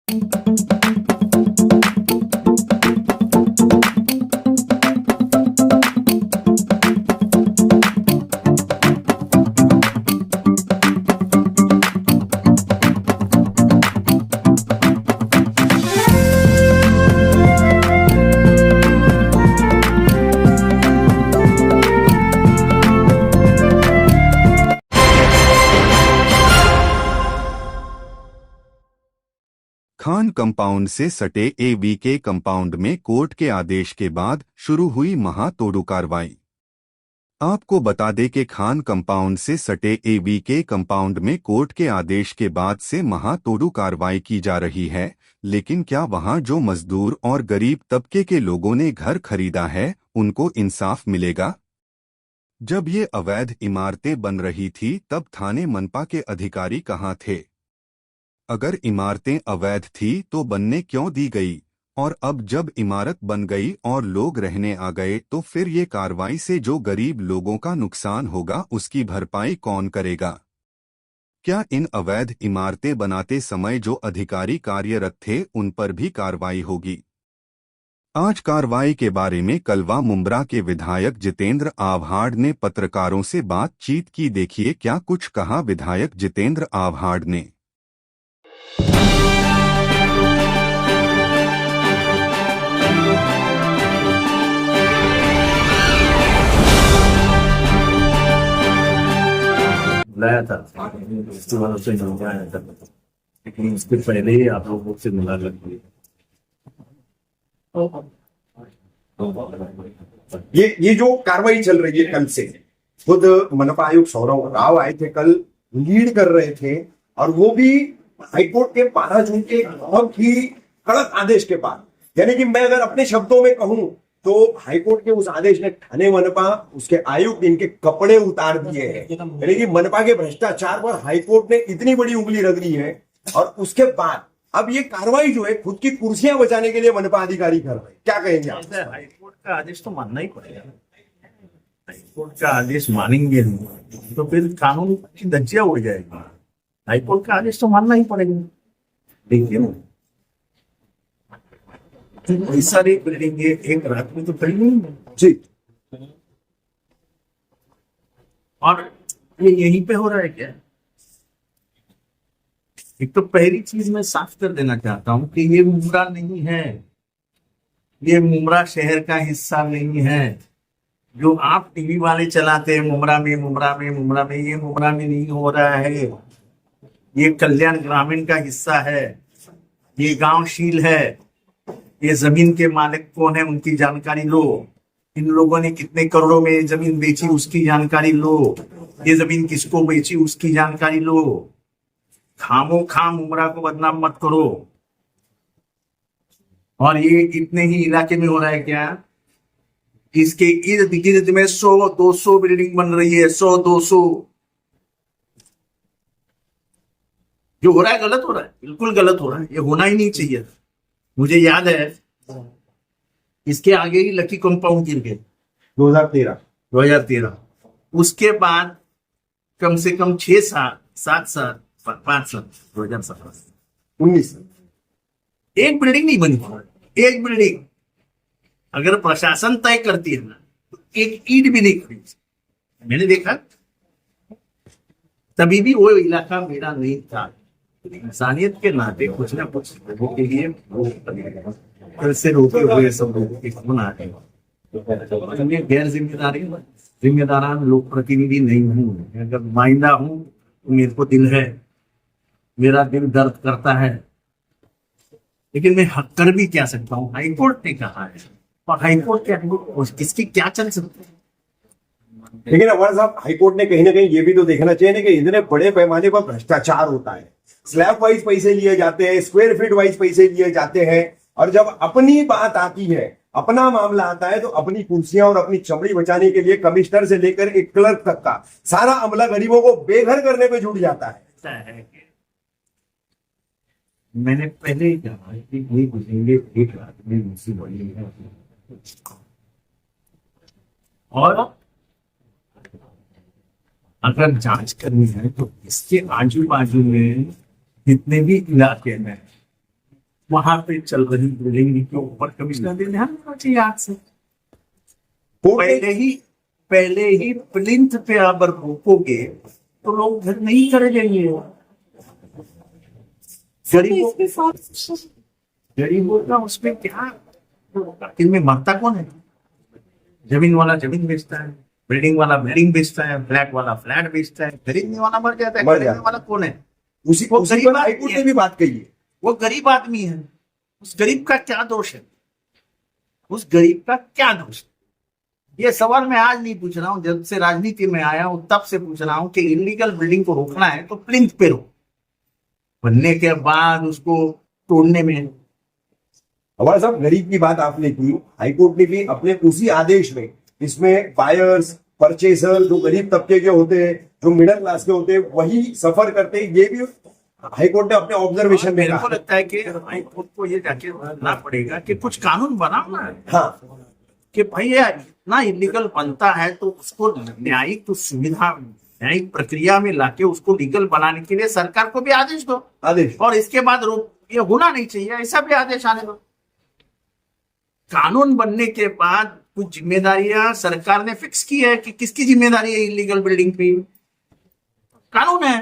Khan compound से सटे एवीके compound में कोर्ट के आदेश के बाद शुरू हुई महातोड़ू कार्रवाई। आपको बता दें कि खान कंपाउंड से सटे एवीके कंपाउंड में कोर्ट के आदेश के बाद से महातोड़ू कार्रवाई की जा रही है, लेकिन क्या वहां जो मजदूर और गरीब तबके के लोगों ने घर खरीदा है उनको इंसाफ मिलेगा? जब ये अवैध इमारतें बन रही थी तब थाने मनपा के अधिकारी कहां थे? अगर इमारतें अवैध थी तो बनने क्यों दी गई, और अब जब इमारत बन गई और लोग रहने आ गए तो फिर ये कार्रवाई से जो गरीब लोगों का नुकसान होगा उसकी भरपाई कौन करेगा? क्या इन अवैध इमारतें बनाते समय जो अधिकारी कार्यरत थे उन पर भी कार्रवाई होगी? आज कार्रवाई के बारे में कलवा मुंब्रा के विधायक जितेंद्र आव्हाड ने पत्रकारों से बातचीत की। देखिए क्या कुछ कहा विधायक जितेंद्र आव्हाड ने। बुलाया था उसके बाद उसे नहीं आया था, लेकिन उसके पहले ही आप लोगों से मुलाकात हुई। ये जो कार्रवाई चल रही है कल से, खुद मनपा आयुक्त सौरभ राव आए थे कल, लीड कर रहे थे, और वो भी हाईकोर्ट के 12 जून के बहुत ही कड़क आदेश के बाद। यानी कि मैं अगर अपने शब्दों में कहूं तो हाईकोर्ट के उस आदेश ने ठाणे मनपा, उसके आयुक्त, इनके कपड़े उतार दिए हैं। यानी कि मनपा के भ्रष्टाचार पर हाईकोर्ट ने इतनी बड़ी उंगली रख दी है, और उसके बाद अब ये कार्रवाई जो है खुद की कुर्सियां बचाने के लिए मनपा अधिकारी कर रहे हैं। क्या कहेंगे आप? हाईकोर्ट का आदेश तो मानना ही पड़ेगा। हाईकोर्ट का आदेश मानेंगे नहीं तो फिर कानून की धज्जियां उड़ जाएगी। हाईकोर्ट का आदेश तो मानना ही पड़ेगा। देखिए ना, ऐसा नहीं बिल्डिंग एक रात में तो खड़ी नहीं जी, और ये यहीं पे हो रहा है क्या? एक तो पहली चीज मैं साफ कर देना चाहता हूं कि ये मुमरा नहीं है, ये मुमरा शहर का हिस्सा नहीं है। जो आप टीवी वाले चलाते हैं मुमरा में, मुमरा में, मुमरा में, ये मुमरा में नहीं हो रहा है। ये कल्याण ग्रामीण का हिस्सा है, ये गांवशील है। ये जमीन के मालिक कौन है उनकी जानकारी लो। इन लोगों ने कितने करोड़ों में जमीन बेची उसकी जानकारी लो। ये जमीन किसको बेची उसकी जानकारी लो। खामो खाम उमरा को बदनाम मत करो। और ये इतने ही इलाके में हो रहा है क्या? इसके इर्द गिर्द में 100-200 बिल्डिंग बन रही है, 100-200। जो हो रहा है गलत हो रहा है, बिल्कुल गलत हो रहा है। ये होना ही नहीं चाहिए। मुझे याद है इसके आगे ही लकी कंपाउंड गिर गए 2013। उसके बाद कम से कम 6 साल, 7 साल, 5 साल, 2017, 19 एक बिल्डिंग नहीं बनी। एक बिल्डिंग अगर प्रशासन तय करती है ना तो एक ईंट भी नहीं खड़ी। मैंने देखा तभी भी वो इलाका मेरा नहीं था। इंसानियत के नाते कुछ ना कुछ लोगों के लिए फिर से रोके हुए सब लोगों के फोन आ गए। गैर जिम्मेदारान लोक प्रतिनिधि नहीं हूँ। अगर नुमाइंदा हूँ तो मेरे को दिल है, मेरा दिल दर्द करता है, लेकिन मैं हक कर भी क्या सकता हूँ? हाईकोर्ट ने कहा है, और हाईकोर्ट के किसकी क्या चल सकती है? लेकिन अवार साहब, हाईकोर्ट ने कहीं ना कहीं ये भी तो देखना चाहिए कि इतने बड़े पैमाने पर भ्रष्टाचार होता है। स्लैब वाइज पैसे लिए जाते हैं, स्क्वायर फीट वाइज पैसे लिए जाते हैं, और जब अपनी बात आती है, अपना मामला आता है, तो अपनी कुर्सियां और अपनी चमड़ी बचाने के लिए कमिश्नर से लेकर एक क्लर्क तक का सारा अमला गरीबों को बेघर करने पे जुट जाता है। मैंने पहले ही कहा कि ये गुजरेंगे एक रात में मुसीबत बड़ी है, और अगर जांच करनी है तो इसके आजू बाजू में जितने भी इलाके हैं वहां पे चल रही बिल्डिंग के ऊपर कमिश्नर ने ध्यान देना चाहिए आज से। कोर्ट ने पहले ही प्लिंथ पे अगर रोकोगे तो लोग घर नहीं खरीदेंगे। गरीबों का उसमें क्या, इनमें मरता कौन है? जमीन वाला जमीन बेचता है, बिल्डिंग वाला बिल्डिंग बेचता है, फ्लैट वाला फ्लैट बेचता है, खरीदने वाला मर जाता है। मर खरीदने जाता है। वाला कौन है? उसी वो उसी गरीब पर हाईकोर्ट ने भी बात कही है। वो गरीब आदमी है। उस गरीब का क्या दोष है? उस गरीब का क्या दोष है? ये सवाल मैं आज नहीं पूछ रहा हूं, जब से राजनीति में आया हूं तब से पूछ रहा हूं कि इलीगल बिल्डिंग को रोकना है तो प्लिंथ पे रोको, बनने के बाद उसको तोड़ने में। हमारे साहब गरीब की बात आपने की, हाईकोर्ट ने भी अपने उसी आदेश में इसमें बायर्स परचेसर जो गरीब तबके के होते हैं, जो मिडिल क्लास के होते हैं, वही सफर करते हैं, ये भी हाईकोर्ट ने अपने ऑब्जर्वेशन में मेरे कहा। को लगता है कि हाईकोर्ट को ये जाके करना पड़ेगा कि कुछ कानून बनाओ ना, हाँ, कि भाई ये इतना इलीगल बनता है तो उसको न्यायिक सुविधा, न्यायिक प्रक्रिया में लाके उसको लीगल बनाने के लिए सरकार को भी आदेश दो, आदेश। और इसके बाद ये होना नहीं चाहिए, ऐसा भी आदेश आने दो। कानून बनने के बाद कुछ जिम्मेदारियां सरकार ने फिक्स की है कि किसकी जिम्मेदारी है इलीगल बिल्डिंग पे। कानून है,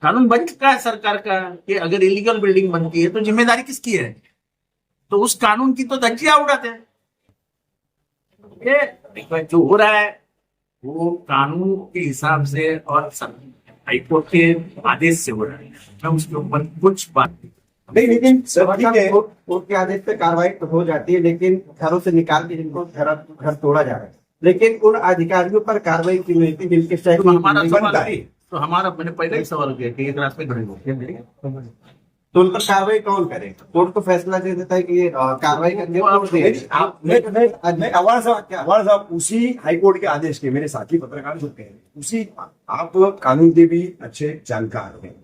कानून बन चुका है सरकार का कि अगर इलीगल बिल्डिंग बनती है तो जिम्मेदारी किसकी है, तो उस कानून की तो धज्जियां उड़ाते हैं। ये जो हो रहा है वो कानून के हिसाब से और हाईकोर्ट के आदेश से हो रहा है। मैं उसके ऊपर कुछ बात नहीं, लेकिन सर ठीक है, कोर्ट के आदेश पे कार्रवाई तो हो जाती है, लेकिन घरों से निकाल के जिनको घर तोड़ा जा रहा है, लेकिन उन अधिकारियों पर कार्रवाई क्यों नहीं होती जिनके शहर तो हमारा नहीं सवाल बनता है। है, तो हमारा मैंने पहले ही सवाल किया कि एक रास्ते खड़े होते तो उन पर कार्रवाई कौन करे? कोर्ट को फैसला दे देता है कि ये कार्रवाई करके कोर्ट दे। मैं अवार साहब उसी हाईकोर्ट के आदेश के, मेरे साथी पत्रकार जो कह रहे हैं, उसी आप कानून के भी अच्छे जानकार हैं,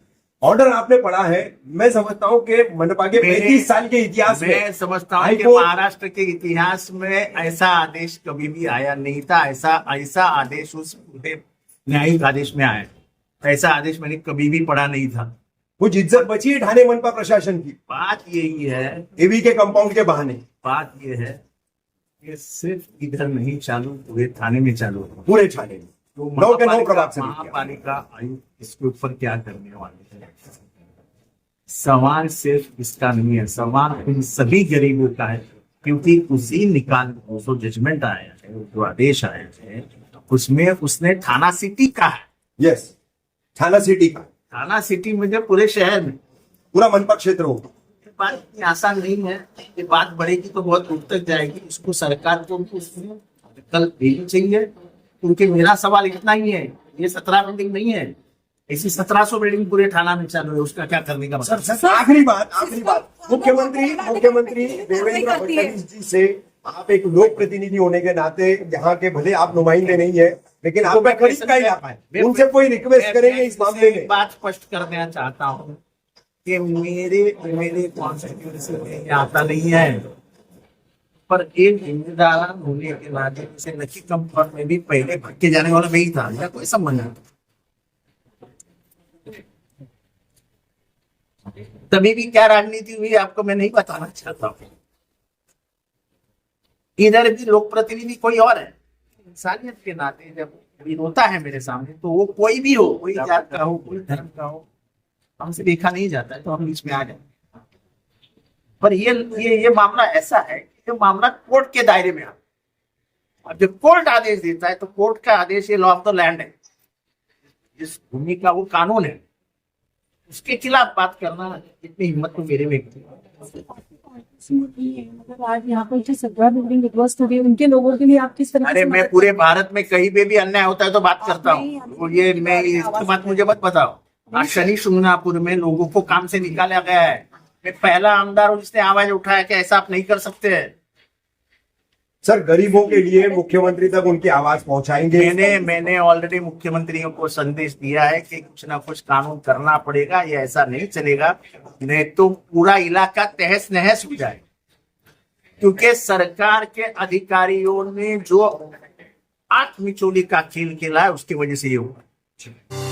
ऑर्डर आपने पढ़ा है। मैं समझता हूँ कि मनपा के 35 साल के इतिहास में, मैं समझता हूँ कि हाईकोर्ट महाराष्ट्र के इतिहास में ऐसा आदेश कभी भी आया नहीं था। ऐसा आदेश उस पूरे न्यायिक आदेश में आया, ऐसा आदेश मैंने कभी भी पढ़ा नहीं था। कुछ इज्जत बची है ठाणे मनपा प्रशासन की बात यही है, एवी के कंपाउंड के बहाने। बात ये है कि सिर्फ इधर नहीं चालू, पूरे थाने में चालू है। पूरे ठाणे में तो 9 के 9 प्रभाग से किया। महापालिका आयुक्त इसके ऊपर क्या करने वाले हैं? सवाल सिर्फ इसका नहीं है, सवाल उन सभी गरीबों का है, क्योंकि उसी निकाल जो जजमेंट आया है, जो आदेश आया है, उसमें उसने थाना सिटी का है। यस, थाना सिटी का, थाना सिटी में जो पूरे शहर में पूरा मनपा क्षेत्र होगा। ये बात इतनी आसान नहीं है, ये बात बढ़ेगी तो बहुत दूर तक जाएगी। इसको सरकार को उसमें कल देनी चाहिए, क्योंकि मेरा सवाल इतना ही है, ये 17 बिल्डिंग नहीं है, ऐसी 1700 बिल्डिंग पूरे थाना में चालू है, उसका क्या करने का मतलब? आखिरी बात, मुख्यमंत्री देवेंद्र फडणवीस जी से आप एक लोक प्रतिनिधि होने के नाते, यहाँ के भले आप नुमाइंदे नहीं है, लेकिन आपका करीब का इलाका है, उनसे कोई रिक्वेस्ट करेंगे इस मामले में? बात स्पष्ट करना चाहता हूँ कि मेरे कॉन्स्टिट्यूंसी में आता नहीं है, पर एक जिम्मेदार होने के नाते जैसे लकी कंफर्ट में भी पहले भाग के जाने वाला नहीं था, या कोई संबंध नहीं। तभी भी क्या राजनीति हुई आपको मैं नहीं बताना चाहता हूँ। इधर भी लोक प्रतिनिधि कोई और है, इंसानियत के नाते जब कोई रोता है मेरे सामने, तो वो कोई भी हो, कोई जात का हो, कोई धर्म का हो, हमसे देखा नहीं जाता है तो हम बीच में आ जाए। पर ये मामला ऐसा है कि ये मामला कोर्ट के दायरे में आता है। अब जब कोर्ट आदेश देता है तो कोर्ट का आदेश ये लॉ ऑफ द लैंड है, जिस भूमि का वो कानून है, उसके खिलाफ बात करना इतनी हिम्मत तो मेरे में मतलब आज यहाँ पर जो 17 बिल्डिंग विध्वस्त हो गई, उनके लोगों के लिए आप किस तरह अरे मैं पूरे भारत में कहीं पे भी अन्याय होता है तो बात करता हूँ, ये मैं इसकी बात मुझे मत बताओ। आज शनि शिंगणापुर में लोगों को काम से निकाला गया है, मैं पहला आमदार हूँ जिसने आवाज उठाया कि ऐसा आप नहीं कर सकते। सर, गरीबों के लिए मुख्यमंत्री तक उनकी आवाज पहुंचाएंगे? मैंने ऑलरेडी मुख्यमंत्रियों को संदेश दिया है कि कुछ ना कुछ कानून करना पड़ेगा, ये ऐसा नहीं चलेगा, नहीं तो पूरा इलाका तहस नहस हो जाए। क्योंकि सरकार के अधिकारियों ने जो आत्मचोली का खेल खेला है, उसकी वजह से ये हुआ।